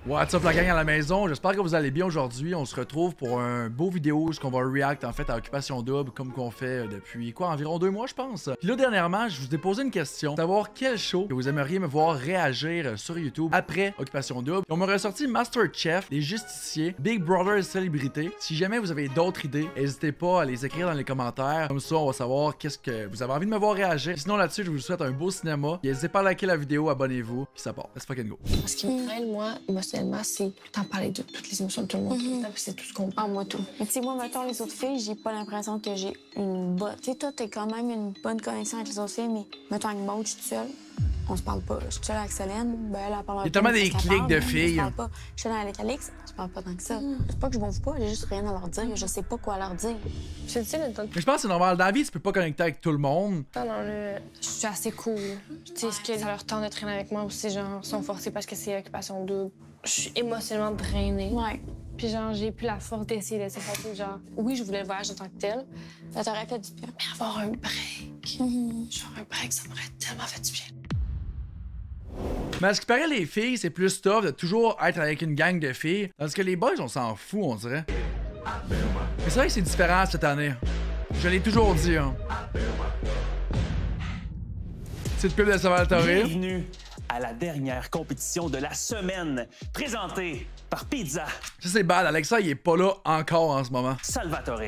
What's up la gang à la maison, j'espère que vous allez bien aujourd'hui. On se retrouve pour un beau vidéo où on va react en fait à Occupation Double comme qu'on fait depuis quoi, environ 2 mois je pense. Puis là dernièrement, je vous ai posé une question, savoir quel show que vous aimeriez me voir réagir sur YouTube après Occupation Double. Et on m'a ressorti MasterChef, Les Justiciers, Big Brother Célébrité. Si jamais vous avez d'autres idées, n'hésitez pas à les écrire dans les commentaires. Comme ça, on va savoir qu'est-ce que vous avez envie de me voir réagir. Sinon là-dessus, je vous souhaite un beau cinéma. N'hésitez pas à liker la vidéo, abonnez-vous, puis ça part. Let's fucking go. Ce qui me traîne, moi, émotionnellement, c'est tout le temps parler de toutes les émotions de tout le monde. C'est tout ce qu'on parle, moi, tout. Mais tu sais, moi, mettons, les autres filles, j'ai pas l'impression que j'ai une bonne... Tu sais, toi, t'as quand même une bonne connexion avec les autres filles, mais mettons, avec Maud, je suis toute seule. On se parle pas. Je suis seule avec Solène. Ben, elle parle un peu. Il y a tellement des clics de filles. Je parle pas. Je suis seule avec Alex. Je parle pas tant que ça. C'est pas que je m'ouvre pas, j'ai juste rien à leur dire. Je sais pas quoi leur dire. Je te dis, le temps Mais je pense que c'est normal. Dans la vie, tu peux pas connecter avec tout le monde. je suis assez cool. Tu sais, ce que ça leur tente de traîner avec moi aussi, genre, sont forcés parce que c'est Occupation Double. Je suis émotionnellement drainée. Ouais. Puis genre, j'ai plus la force d'essayer de laisser passer, genre, oui, je voulais le voyage en tant que tel. Ça t'aurait fait du bien. Mais avoir un break. Genre, un break, ça m'aurait tellement fait du bien. Mais à ce qui paraît, les filles, c'est plus tough de toujours être avec une gang de filles. Tandis que les boys, on s'en fout, on dirait. Mais c'est vrai que c'est différent cette année. Je l'ai toujours dit, hein. Petite pub de Salvatore. Bienvenue à la dernière compétition de la semaine, présentée par Pizza Ça, c'est bad. Alexa, il est pas là encore en ce moment. Salvatore.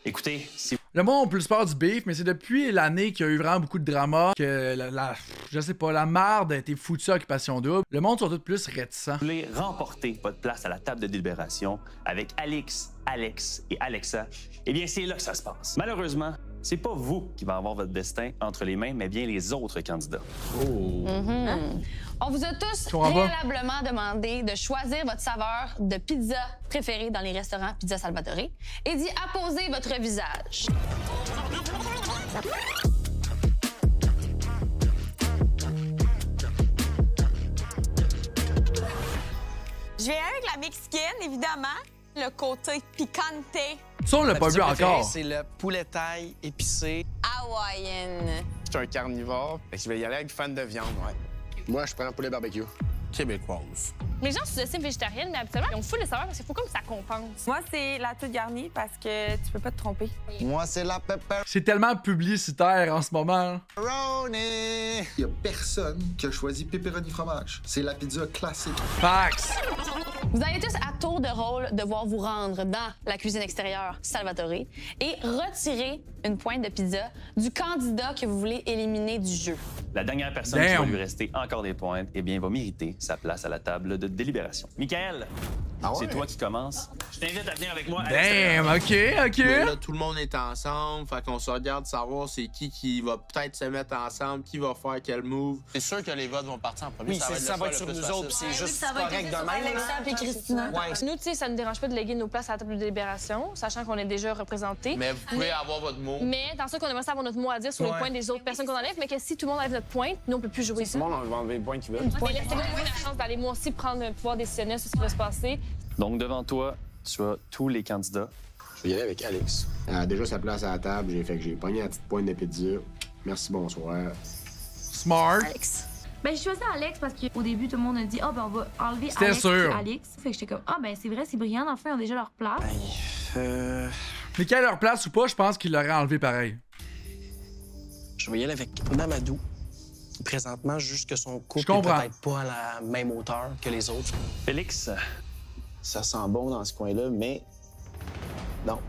Écoutez, si Le monde a plus peur du beef, mais c'est depuis l'année qu'il y a eu vraiment beaucoup de drama que je sais pas, la merde a été foutue à Occupation Double. Le monde sont tous plus réticents. vous voulez remporter votre place à la table de délibération avec Alix, Alex et Alexa, eh bien, c'est là que ça se passe. Malheureusement, c'est pas vous qui va avoir votre destin entre les mains, mais bien les autres candidats. On vous a tous comprends pas. préalablement demandé de choisir votre saveur de pizza préférée dans les restaurants Pizza Salvatore et d'y apposer votre visage. Je vais avec la mexicaine, évidemment. Le côté picante. Ça, on l'a pas vu encore. C'est le poulet taille épicé. Hawaïenne. Je suis un carnivore. Fait que je vais y aller avec fan de viande, ouais. Moi, je prends poulet barbecue. Québécoise. Les gens sous-estiment végétarienne, mais habituellement, ils ont full le savoir parce qu'il faut comme ça compense. Moi, c'est la toute garnie parce que tu peux pas te tromper. Moi, c'est la pepperoni. C'est tellement publicitaire en ce moment. Il y a personne qui a choisi pepperoni fromage. C'est la pizza classique. Fax. Vous allez tous à tour de rôle devoir vous rendre dans la cuisine extérieure Salvatore et retirer une pointe de pizza du candidat que vous voulez éliminer du jeu. La dernière personne qui va Damn. lui rester encore des pointes, eh bien, va mériter sa place à la table de délibération. Michael, Ah ouais? c'est toi qui commences. Je t'invite à venir avec moi à l'extérieur. Damn, ok. Là, tout le monde est ensemble, fait qu'on se regarde savoir c'est qui va peut-être se mettre ensemble, qui va faire quel move. C'est sûr que les votes vont partir en premier. Oui, ça va être sur nous autres, c'est juste correct de même. Alexa et Christina. Ouais. Nous, tu sais, ça ne nous dérange pas de léguer nos places à la table de délibération, sachant qu'on est déjà représentés. Mais vous pouvez avoir votre mot. Mais dans ça qu'on aimerait savoir notre mot à dire sur les points des autres personnes qu'on enlève, mais que si tout le monde enlève notre point, nous, on peut plus jouer ça. Tout le monde va enlever le point qu'ils veulent. Mais laissez-moi la chance d'aller moi aussi prendre le pouvoir décisionnel sur ce qui va se passer. Donc, devant toi, tu as tous les candidats. Je vais y aller avec Alex. Elle a déjà sa place à la table. J'ai pogné la petite pointe de pizza. Merci, bonsoir. Smart. Ben, j'ai choisi Alex parce qu'au début, tout le monde a dit « Ah, ben, on va enlever C'était Alex sûr. et Alex. » Fait que j'étais comme « Ah, ben, c'est vrai, c'est brillant. Dans le fond, ils ont déjà leur place. Mais qu'à leur place ou pas, je pense qu'il l'aurait enlevé pareil. Je vais y aller avec Mamadou. Présentement, juste que son Je couple est comprends. peut-être pas à la même hauteur que les autres. Félix, Ça sent bon dans ce coin-là, mais non,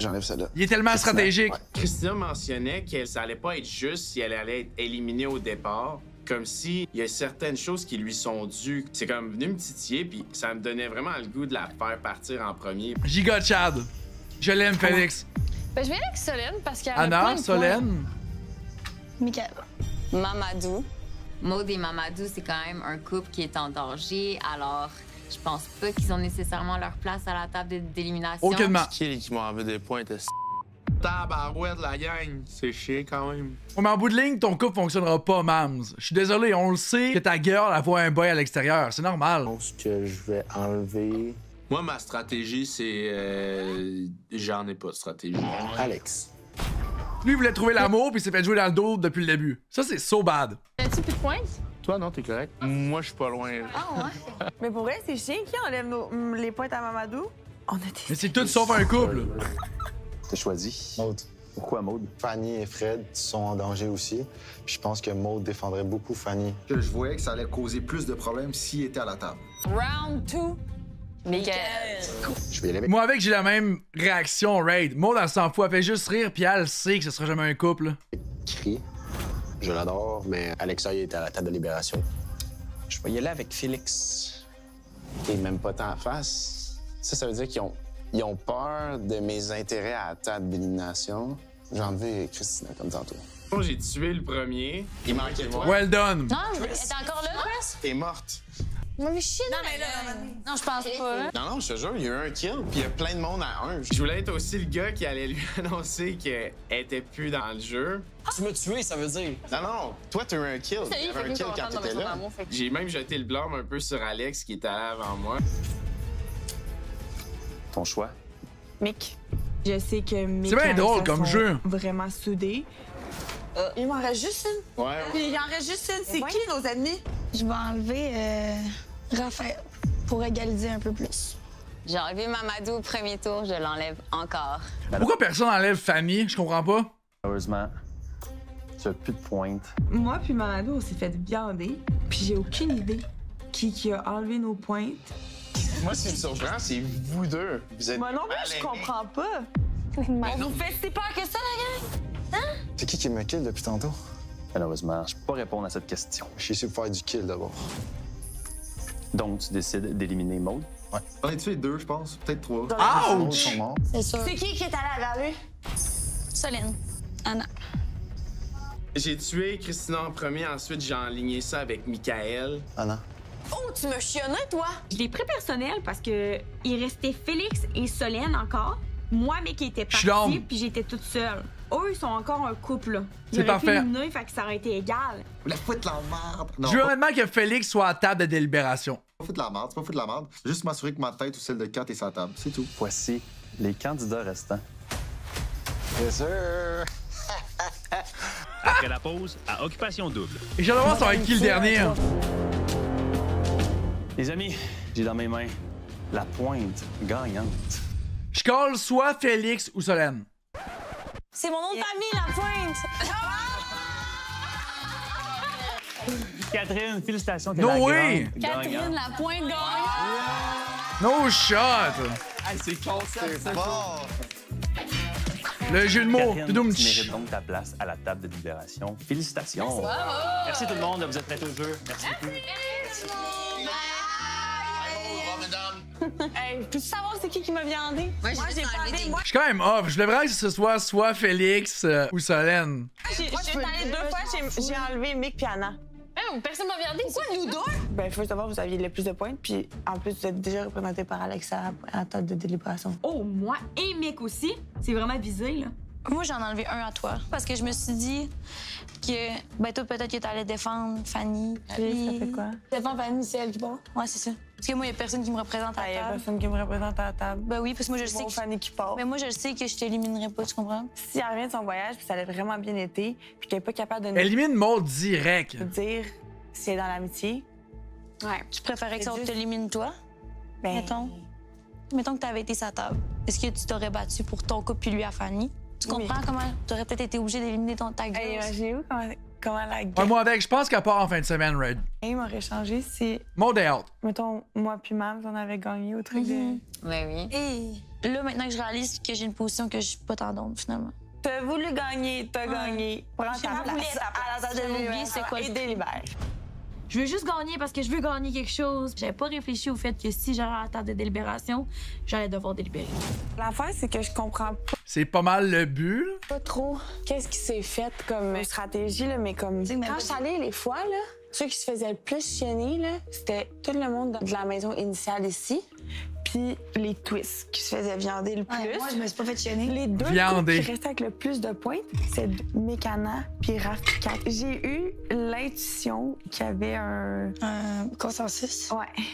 j'enlève ça là. Il est tellement Christina, stratégique. ouais. Christina mentionnait que ça allait pas être juste si elle allait être éliminée au départ. Comme si il y a certaines choses qui lui sont dues. C'est comme venu me titiller, puis ça me donnait vraiment le goût de la faire partir en premier. Giga Chad. Je l'aime, Félix. Ben, je vais aller avec Solène parce qu'elle a plein Anna, de Solène. Michael. Mamadou. Maud et Mamadou, c'est quand même un couple qui est en danger, alors je pense pas qu'ils ont nécessairement leur place à la table d'élimination. Aucunement. Qui m'a enlevé des points de tabarouette, la gang. C'est chiant quand même. Ouais, mais en bout de ligne, ton couple fonctionnera pas, Mams. Je suis désolé, on le sait que ta girl, elle voit un boy à l'extérieur. C'est normal. Je pense que je vais enlever Moi, ma stratégie, c'est... J'en ai pas de stratégie. Alex. Lui, il voulait trouver l'amour, puis il s'est fait jouer dans le dos depuis le début. Ça, c'est so bad. Je a-tu plus de points? Toi, non, t'es correct. Moi, je suis pas loin. Ah, ouais? Mais pour vrai, c'est chiant qui enlève les points à Mamadou. On a des... Mais c'est tout sauf un couple. T'as choisi. Maude. Pourquoi Maude? Fanny et Fred sont en danger aussi. Puis je pense que Maude défendrait beaucoup Fanny. Je voyais que ça allait causer plus de problèmes s'il était à la table. Round 2. Michael. Je vais y aller avec... Moi, avec, j'ai la même réaction, Raid. Maud, elle s'en fout, elle fait juste rire, puis elle sait que ce sera jamais un couple. Cri. Je l'adore, mais Alexa, il était à la table de libération. Je vais y aller avec Félix. Et même pas tant en face. Ça veut dire qu'ils ont peur de mes intérêts à la table d'élimination. J'ai enlevé Christina comme tantôt. J'ai tué le premier. Il manquait toi. Well done. Non, elle est encore là, Chris? T'es morte. Mais chier, non, je pense pas. Non, je te jure, il y a eu un kill, puis il y a plein de monde à un. Je voulais être aussi le gars qui allait lui annoncer qu'elle était plus dans le jeu. Tu m'as tué, ça veut dire. Non, toi, t'as eu un kill. Il y avait un kill quand t'étais là. J'ai même jeté le blâme un peu sur Alex qui était là avant moi. Ton choix? Mick. Je sais que Mick. C'est bien drôle comme jeu. Vraiment soudés. Il m'en reste juste une. Ouais. Il en reste juste une. C'est qui nos ennemis? Je vais enlever Raphaël pour égaliser un peu plus. J'ai enlevé Mamadou au premier tour, je l'enlève encore. Pourquoi personne enlève Fanny? Je comprends pas. Heureusement, tu as plus de pointe. Moi puis Mamadou, on s'est fait viander. Puis j'ai aucune idée qui a enlevé nos pointes. Moi, ce qui me surprend, c'est vous deux. Vous êtes. Moi non plus, je comprends pas. On vous fait si peur que ça, la gang? Hein? C'est qui me kill depuis tantôt? Malheureusement, je peux pas répondre à cette question. Je suis sûr de faire du kill d'abord. Donc, tu décides d'éliminer Maude? Ouais. On est tué 2, je pense. Peut-être 3. Ouch! C'est sûr. C'est qui est allé vers lui? Solène. Anna. J'ai tué Christina en premier, ensuite j'ai enligné ça avec Michael. Anna. Oh, tu me chionnais, toi? Je l'ai pris personnel parce que il restait Félix et Solène encore. Moi, mais qui était partie, puis j'étais toute seule. Eux, ils sont encore un couple, là. C'est parfait. Éliminé, fait que ça aurait été égal. La foutre la merde. Je veux honnêtement que Félix soit à table de délibération. C'est pas foutre la merde, c'est pas foutre la merde. Juste m'assurer que ma tête ou celle de Kat est sur la table, c'est tout. Voici les candidats restants. Yes, sir! Après la pause, à Occupation Double. Et j'ai hâte de voir ça va être qui le dernier. Les amis, j'ai dans mes mains la pointe gagnante. Je colle soit Félix ou Solène. C'est mon nom de famille, la pointe! Catherine, félicitations. t'es No la way! grande Catherine, gagnante. la pointe gagnante. No shot! C'est concept, c'est bon! Le jeu de mots. Catherine, tu Toudoum. mérites donc ta place à la table de libération. Félicitations. Merci tout le monde, vous êtes prêts au jeu. Merci beaucoup. Hey, peux-tu savoir c'est qui m'a viandé? Moi, j'ai viandé. Moi, Je suis quand même off. Je devrais que ce soit Félix ou Solène. j'ai allé 2 fois, j'ai enlevé Mick puis Anna. Personne m'a viandé. Pourquoi nous deux? Ben, faut savoir, vous aviez le plus de points, puis en plus, vous êtes déjà représenté par Alexa à la table de délibération. Oh, moi et Mick aussi. C'est vraiment visé, là. Moi, j'en ai enlevé un à toi. Parce que je me suis dit que, ben, toi, peut-être que t'allais défendre Fanny. Puis... Ça fait quoi? Défendre Fanny, c'est elle qui part. Ouais, c'est ça. Parce que moi, il y a personne qui me représente à la Il y a table. personne qui me représente à la table. Ben oui, parce que moi, je sais que... Fanny qui part. Mais moi, je sais que je t'éliminerai pas, tu comprends? Si elle revient de son voyage, puis ça a vraiment bien été, puis qu'elle n'est pas capable de nous Élimine Maud direct. dire si elle est dans l'amitié. Ouais. Tu préférais que ça juste... t'élimine toi? Ben... Mettons que t'avais été sa table. Est-ce que tu t'aurais battu pour ton couple puis lui à Fanny? Tu comprends comment t'aurais peut-être été obligé d'éliminer ta gueule? Imaginez-vous comment la Ouais, moi avec, je pense qu'elle part en fin de semaine, Red. Il m'aurait changé si, Maud est out. mettons, moi puis Mams, on avait gagné au truc de... Ben oui. Et là, maintenant que je réalise que j'ai une position que je suis pas tendance, finalement. T'as voulu gagner, t'as gagné. Prends ta place à la table de délibération c'est quoi et délibère. Je veux juste gagner parce que je veux gagner quelque chose. J'avais pas réfléchi au fait que si j'allais à la table de délibération, j'allais devoir délibérer. L'affaire, c'est que je comprends C'est pas mal le but, là. pas trop qu'est-ce qui s'est fait comme stratégie, là, mais comme... Quand je suis allée les fois, là, ceux qui se faisaient le plus chienner, là, c'était tout le monde de la maison initiale ici, puis les twists qui se faisaient viander le plus. Moi, je me suis pas fait chienner. Les deux Viander. qui restaient avec le plus de points, c'est Mécana puis Raph puis Kat. J'ai eu l'intuition qu'il y avait un consensus? Ouais.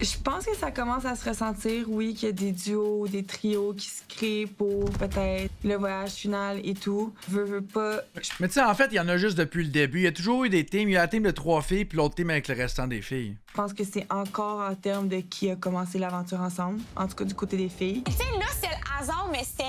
Je pense que ça commence à se ressentir, oui, qu'il y a des duos, des trios qui se créent pour peut-être le voyage final et tout. Veux pas. Mais tu sais, en fait, il y en a juste depuis le début. Il y a toujours eu des teams. Il y a la team de 3 filles, puis l'autre team avec le restant des filles. Je pense que c'est encore en termes de qui a commencé l'aventure ensemble, en tout cas du côté des filles. Tu sais, là, c'est le hasard, mais c'était.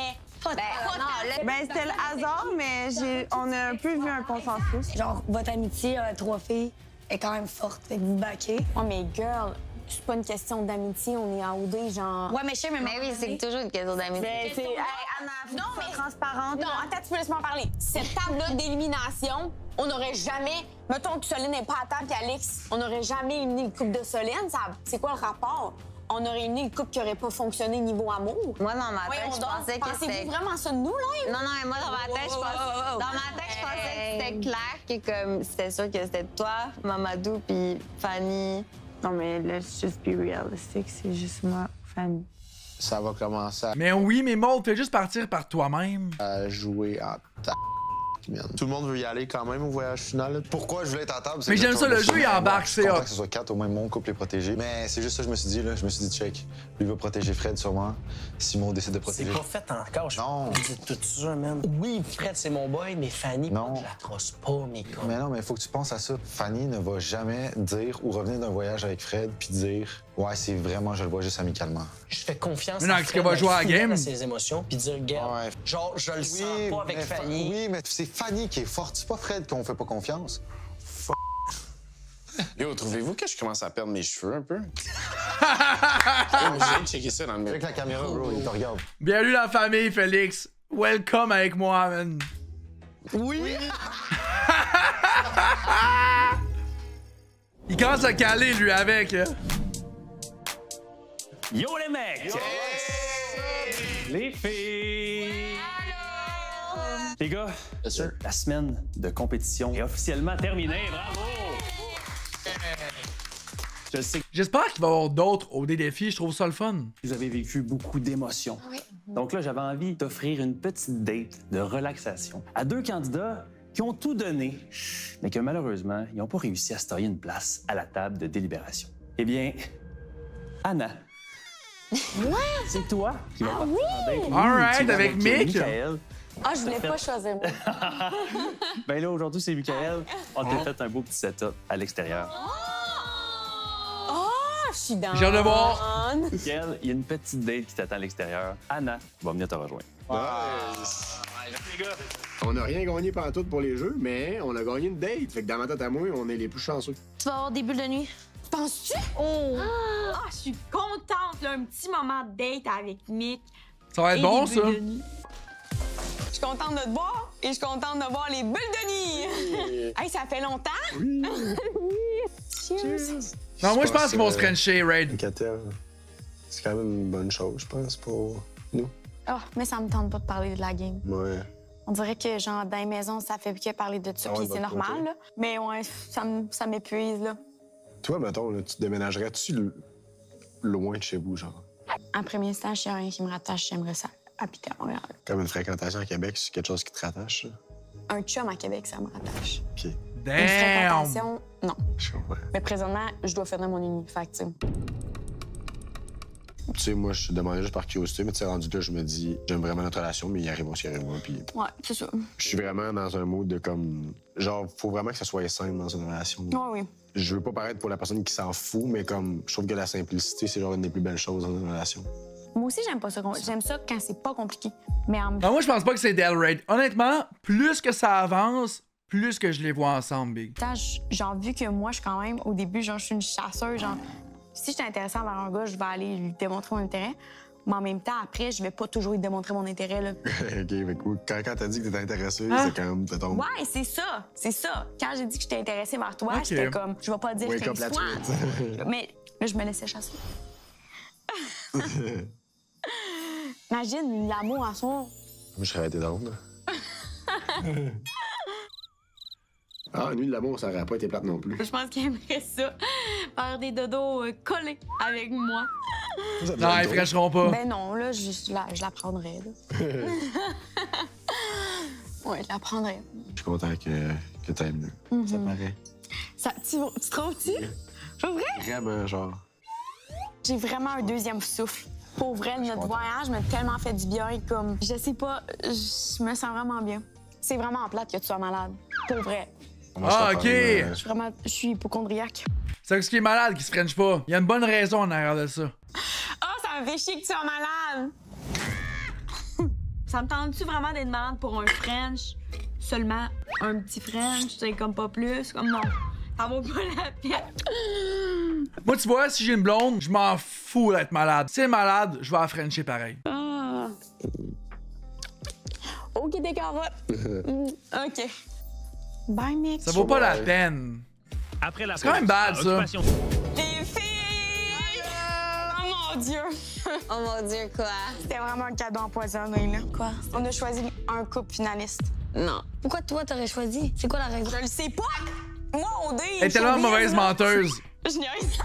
C'était le hasard, mais on a un peu vu un consensus. Genre, votre amitié à 3 filles est quand même forte, fait que vous baquez. Oh, mais girl, c'est pas une question d'amitié, on est en OD, genre. Ouais, mais je sais, mais oui, c'est toujours une question d'amitié. Mais c'est. Hey, Anna, faut Non, que tu sois mais- transparente. Non, attends, tu peux laisser-moi parler. Cette table-là d'élimination, on n'aurait jamais. Mettons que Solène n'est pas à table, puis Alex, on n'aurait jamais éliminé le couple de Solène. C'est quoi le rapport? On aurait éliminé le couple qui aurait pas fonctionné niveau amour. Moi, dans ma tête, je pensais que c'était... Pensez-vous vraiment ça de nous, là? Non, mais moi, dans ma tête, je pensais que c'était clair que comme c'était sûr que c'était toi, Mamadou, puis Fanny. Non, mais let's just be realistic, c'est juste moi, Fanny. Ça va commencer Mais oui, mais Maud, fais juste partir par toi-même. à jouer en Tout le monde veut y aller quand même au voyage final. Pourquoi je voulais être à table? Mais j'aime ça, le jeu, il embarque, c'est Je suis content hot. que ce soit 4, au moins mon couple est protégé. Mais c'est juste ça que je me suis dit, là. Je me suis dit, check, lui va protéger Fred sûrement. Simon décide de C'est protéger. pas fait encore. Non. C'est tout ça, man. Oui, Fred, c'est mon boy, mais Fanny, Non. je la trosse pas, mais comme... Mais non, mais il faut que tu penses à ça. Fanny ne va jamais dire ou revenir d'un voyage avec Fred puis dire, ouais, c'est vraiment, je le vois juste amicalement. Je fais confiance Mais non, à est-ce Fred qu'elle va jouer à la d'être fidèle game? à ses émotions, puis dire, regarde, Ouais. genre, je le sens pas avec mais Fanny. Oui, mais c'est Fanny qui est forte. C'est pas Fred qu'on fait pas confiance. Yo, trouvez-vous que je commence à perdre mes cheveux un peu? J'ai checké ça dans le Avec la caméra, bro, il te regarde. Bienvenue la famille, Félix. Welcome avec moi, man. Oui! Il commence à caler, lui, avec. Là. Yo les mecs! Les filles! Les gars, la semaine de compétition est officiellement terminée. Bravo! Je sais que J'espère qu'il va y avoir d'autres OD défis. Je trouve ça le fun. vous avez vécu beaucoup d'émotions. Donc là, j'avais envie d'offrir une petite date de relaxation à 2 candidats qui ont tout donné, mais que malheureusement, ils n'ont pas réussi à se tailler une place à la table de délibération. Eh bien, Anna. C'est toi qui vas partir en date. All right, tu vas avec Mick. Michael. Ah, je voulais pas choisir moi. Ben là, aujourd'hui, c'est Michael. On t'a fait un beau petit setup à l'extérieur. Oh, je suis dans. J'ai hâte de voir. Michael, il y a une petite date qui t'attend à l'extérieur. Anna va venir te rejoindre. On n'a rien gagné pantoute pour les jeux, mais on a gagné une date. Fait que dans ma tête à moi, on est les plus chanceux. Tu vas avoir des bulles de nuit. Penses-tu? Oh! Ah, je suis contente, là, un petit moment de date avec Mick. Ça va être bon, ça. Je suis contente de te voir et je suis contente de voir les bulles de nuit. Hey, ça fait longtemps? Oui. Cheers. Non, moi, je pense qu'ils vont se frencher, Raid. Catel, c'est quand même une bonne chose, je pense, pour nous. Ah, mais ça me tente pas de parler de la game. Ouais. On dirait que, genre, dans les maisons, ça fait que parler de ça, Ah ouais, puis c'est bah, normal, ok. là. Mais ouais, ça m'épuise, là. Toi, mettons, là, tu déménagerais-tu loin de chez vous, genre? En premier stage, s'il y a rien qui me rattache, j'aimerais ça habiter à Montréal. Comme une fréquentation à Québec, c'est quelque chose qui te rattache, ça? Un chum à Québec, ça me rattache. OK. Une Damn! fréquentation, non. Je comprends. Mais présentement, je dois finir mon ennemi. Fait que, tu sais. Tu sais, moi, je te demandais juste par curiosité, mais tu sais, rendu là, je me dis, j'aime vraiment notre relation, mais il arrive aussi, il arrive moi, puis Ouais, c'est ça. je suis vraiment dans un mood de comme... Genre, faut vraiment que ça soit simple dans une relation. Ouais, oui. Je veux pas paraître pour la personne qui s'en fout, mais comme, je trouve que la simplicité, c'est genre une des plus belles choses dans une relation. Moi aussi, j'aime pas ça. J'aime ça quand c'est pas compliqué. Mais en Non, moi, je pense pas que c'est Del Raid. Honnêtement, plus que ça avance, plus que je les vois ensemble, Big. genre, vu que moi, je suis quand même, au début, genre, je suis une chasseuse, genre, si je suis intéressée envers un gars, je vais aller lui démontrer mon intérêt. Mais en même temps, après, je vais pas toujours lui démontrer mon intérêt, là. OK, fait que quand t'as dit que t'étais intéressé, Ah. c'est quand même, t'as tombé. Ouais, c'est ça. C'est ça. Quand j'ai dit que j'étais intéressée vers toi, Ok. j'étais comme, je vais pas dire Wake que up la soir. tweet. Mais là, je me laissais chasser. Imagine l'amour à soi. Je serais été drôle. Ah, nuit de l'amour, ça aurait pas été plate non plus. Je pense qu'il aimerait ça. Faire des dodos collés avec moi. Non, ils fraîcheront pas. Ben non, là, je la prendrais, là. Ouais, je la prendrais. Je suis content que t'aimes mieux. Ça paraît. Ça, tu trouves-tu? Pas vrai? Vraiment, genre. J'ai vraiment un deuxième souffle. Pour vrai, notre voyage m'a tellement fait du bien. Comme, je sais pas, je me sens vraiment bien. C'est vraiment plate que tu sois malade. Pour vrai. Ah, OK! Je suis hypochondriaque. C'est ce qui est malade qui se french pas. Il y a une bonne raison en arrière de ça. Ah, ça me fait chier que tu sois malade! Ça me tente-tu vraiment d'être malade pour un French? Seulement un petit French, c'est comme pas plus? Comme non. Ça vaut pas la peine. Moi, tu vois, si j'ai une blonde, je m'en fous d'être malade. Si elle est malade, je vais la frencher pareil. Ah. OK, des carottes. OK. Bye, mec. Ça vaut pas la peine. Après la c'est quand même bad, ça. Les filles! Oh mon Dieu! Oh mon Dieu, quoi? C'était vraiment un cadeau empoisonné, là. Quoi? On a choisi un couple finaliste. Non. Pourquoi toi, t'aurais choisi? C'est quoi la raison? Je le sais pas! Moi, on dit. Elle est tellement mauvaise menteuse. Je niaise.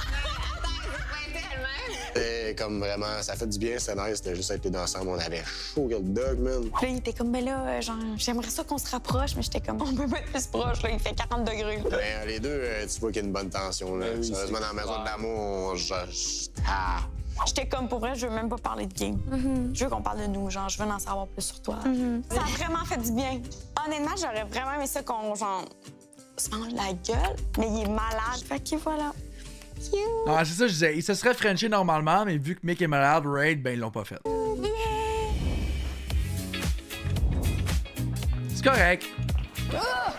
Et comme vraiment, ça fait du bien, c'est nice. C'était juste être les deux ensemble, on avait chaud que le dog, man. Puis là, il était comme, ben là, genre, j'aimerais ça qu'on se rapproche, mais j'étais comme, on peut pas être plus proche, là, il fait 40 degrés. Ben, les deux, tu vois qu'il y a une bonne tension, là. Oui, sérieusement, dans la maison de l'amour, J'étais comme, pour vrai, je veux même pas parler de game. Je veux qu'on parle de nous, genre, je veux en savoir plus sur toi. Ça a vraiment fait du bien. Honnêtement, j'aurais vraiment aimé ça qu'on, genre, se mange la gueule, mais il est malade. Fait que voilà. Ah, c'est ça, je disais. Il se serait frenché normalement, mais vu que Mick est malade, Raid, ben ils l'ont pas fait. C'est correct. Oh!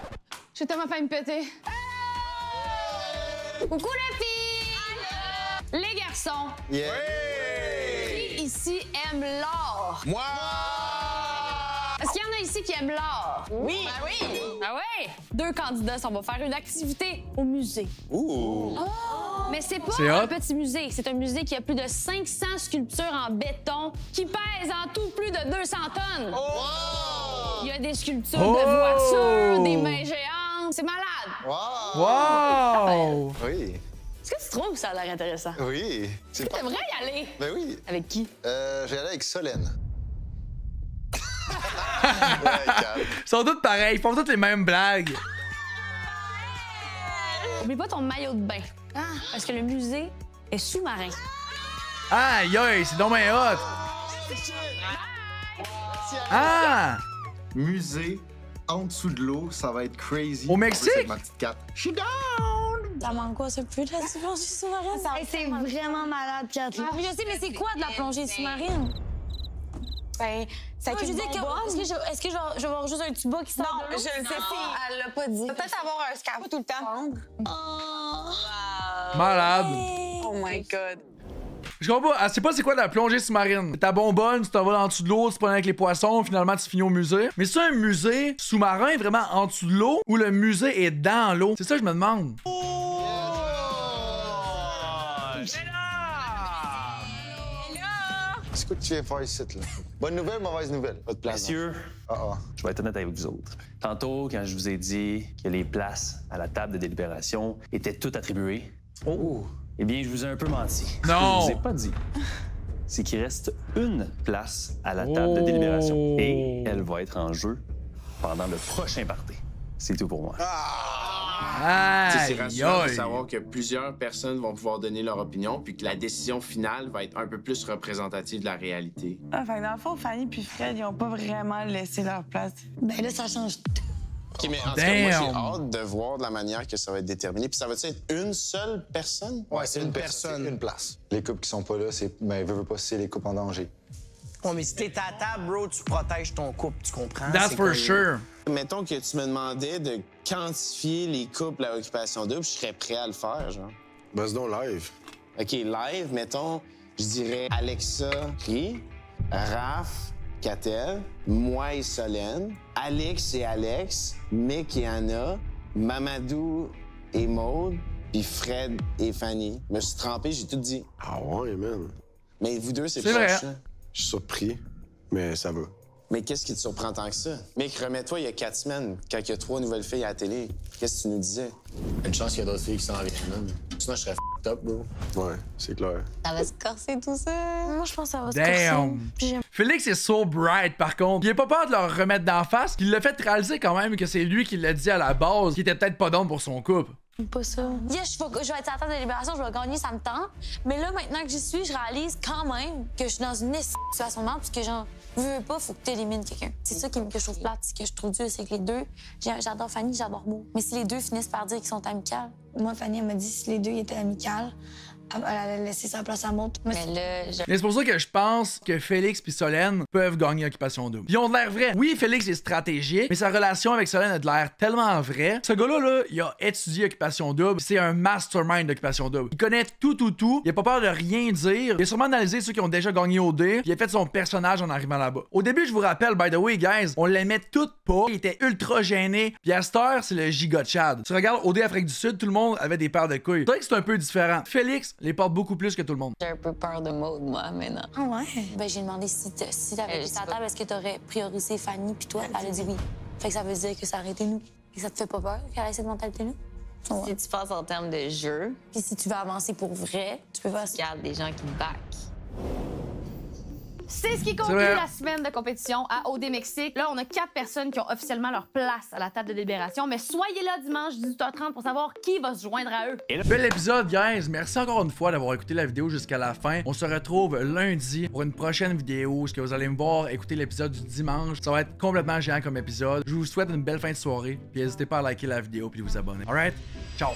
J'ai tellement failli me péter. Coucou les filles! Les garçons! Yeah! Qui ici aime l'or? Moi! Est-ce qu'il y en a ici qui aiment l'or? Oui! Ben oui! Ah ouais? 2 candidats, on va faire une activité au musée. Ouh! Oh! Mais c'est pas C'est un hot. petit musée. C'est un musée qui a plus de 500 sculptures en béton qui pèsent en tout plus de 200 tonnes. Oh! Il y a des sculptures Oh! de voitures, des mains géantes. C'est malade! Wow! Oui. Est-ce que tu trouves que ça a l'air intéressant? Oui. Tu devrais y aller. Ben oui. Avec qui? J'ai allé avec Solène. Ils sont tous pareils, ils font toutes les mêmes blagues. Oublie pas ton maillot de bain. Parce que le musée est sous-marin. Aïe, aïe, c'est donc bien hot. Ah! Musée, en dessous de l'eau, ça va être crazy. Au Mexique? Avec ma petite carte. Je suis down! Ça manque quoi, ça plus de la plongée sous-marine? C'est vraiment malade, Kat. Je sais, mais c'est quoi de la plongée sous-marine? Ben, ça Je veux dire, est-ce que je vais avoir juste un tuba qui sort Non, de l'eau? je le sais, Elle l'a pas dit. Peut-être avoir un scaphandre tout le temps. Malade. Oh my God. Je comprends pas, elle sait pas c'est quoi de la plongée sous-marine. Ta bonbonne, tu t'en vas en dessous de l'eau, tu te prends avec les poissons, finalement tu finis au musée. Mais c'est un musée sous-marin vraiment en dessous de l'eau ou le musée est dans l'eau? C'est ça que je me demande. C'est quoi que tu viens faire ici, là? Bonne nouvelle, mauvaise nouvelle? Pas de place. Messieurs, je vais être honnête avec vous autres. Tantôt, quand je vous ai dit que les places à la table de délibération étaient toutes attribuées, eh bien, je vous ai un peu menti. Non! Ce que je vous ai pas dit, c'est qu'il reste une place à la table de délibération. Et elle va être en jeu pendant le prochain party. C'est tout pour moi. C'est rassurant de savoir que plusieurs personnes vont pouvoir donner leur opinion puis que la décision finale va être un peu plus représentative de la réalité. Ah, fait que dans le fond, Fanny puis Fred, ils ont pas vraiment laissé leur place. Ben là, ça change tout. OK, mais en tout cas, moi, j'ai hâte de voir de la manière que ça va être déterminé. Puis ça va-tu être une seule personne? Ouais, c'est une personne. Une place. Les couples qui sont pas là, c'est. Ben, veux pas, c'est les couples en danger. Oh, mais si t'es à la table, bro, tu protèges ton couple, tu comprends? That's C'est for comme- sure. Mettons que tu me demandais de quantifier les couples à occupation double, je serais prêt à le faire, genre. Buzz donc live. OK, live, mettons, je dirais Alexa, Ri, Raph, Catel, moi et Solène, Alex et Alex, Mick et Anna, Mamadou et Maude, puis Fred et Fanny. Je me suis trompé, j'ai tout dit. Ah ouais, man. Mais vous deux, c'est C'est proche, vrai. hein? Je suis surpris, mais ça va. Mais qu'est-ce qui te surprend tant que ça? Mec, remets-toi il y a 4 semaines, quand il y a 3 nouvelles filles à la télé. Qu'est-ce que tu nous disais? Une chance qu'il y a d'autres filles qui s'en viennent, man. Sinon, je serais top, bro. Ouais, c'est clair. Ça va se corser tout ça. Moi, je pense que ça va se Damn. corser. Félix est so bright par contre. Il a pas peur de leur remettre d'en face. Il l'a fait réaliser quand même que c'est lui qui l'a dit à la base, qui était peut-être pas d'homme pour son couple. Pas ça. Yes, je vais être à la table de libération, je vais gagner, ça me tente. Mais là, maintenant que j'y suis, je réalise quand même que je suis dans une situation de merde, parce que genre, veux pas, faut que tu élimines quelqu'un. C'est ça que je trouve plate, ce que je trouve dur, c'est que les deux, j'adore Fanny, j'adore Mo. Mais si les deux finissent par dire qu'ils sont amicales, moi, Fanny, elle m'a dit si les deux étaient amicales, elle allait laisser sa place à Maud. Mais là, Mais c'est pour ça que je pense que Félix et Solène peuvent gagner Occupation Double. Ils ont de l'air vrai. Oui, Félix est stratégique, mais sa relation avec Solène a de l'air tellement vrai. Ce gars-là, là, il a étudié Occupation Double. C'est un mastermind d'Occupation Double. Il connaît tout. Il a pas peur de rien dire. Il a sûrement analysé ceux qui ont déjà gagné OD, puis il a fait son personnage en arrivant là-bas. Au début, je vous rappelle, by the way, guys, on l'aimait toutes pas. Il était ultra gêné. Puis à cette heure, c'est le giga Chad. Tu regardes OD Afrique du Sud, tout le monde avait des paires de couilles. C'est vrai que c'est un peu différent. Félix les porte beaucoup plus que tout le monde. J'ai un peu peur de Maud, moi, maintenant. Ah ouais? Ben, j'ai demandé si t'avais été à table, est-ce que t'aurais priorisé Fanny, puis toi, elle a dit oui. Fait que ça veut dire que ça aurait été nous. Et ça te fait pas peur qu'elle ait cette mentalité nous? Si tu passes en termes de jeu, puis si tu veux avancer pour vrai, tu peux faire ça. Regarde des gens qui back. C'est ce qui conclut la semaine de compétition à OD Mexique. Là, on a 4 personnes qui ont officiellement leur place à la table de libération, mais soyez là dimanche 18h30 pour savoir qui va se joindre à eux. Bel épisode, guys. Merci encore une fois d'avoir écouté la vidéo jusqu'à la fin. On se retrouve lundi pour une prochaine vidéo. Ce que vous allez me voir écouter l'épisode du dimanche. Ça va être complètement géant comme épisode. Je vous souhaite une belle fin de soirée. Puis n'hésitez pas à liker la vidéo puis vous abonner. Alright? Ciao!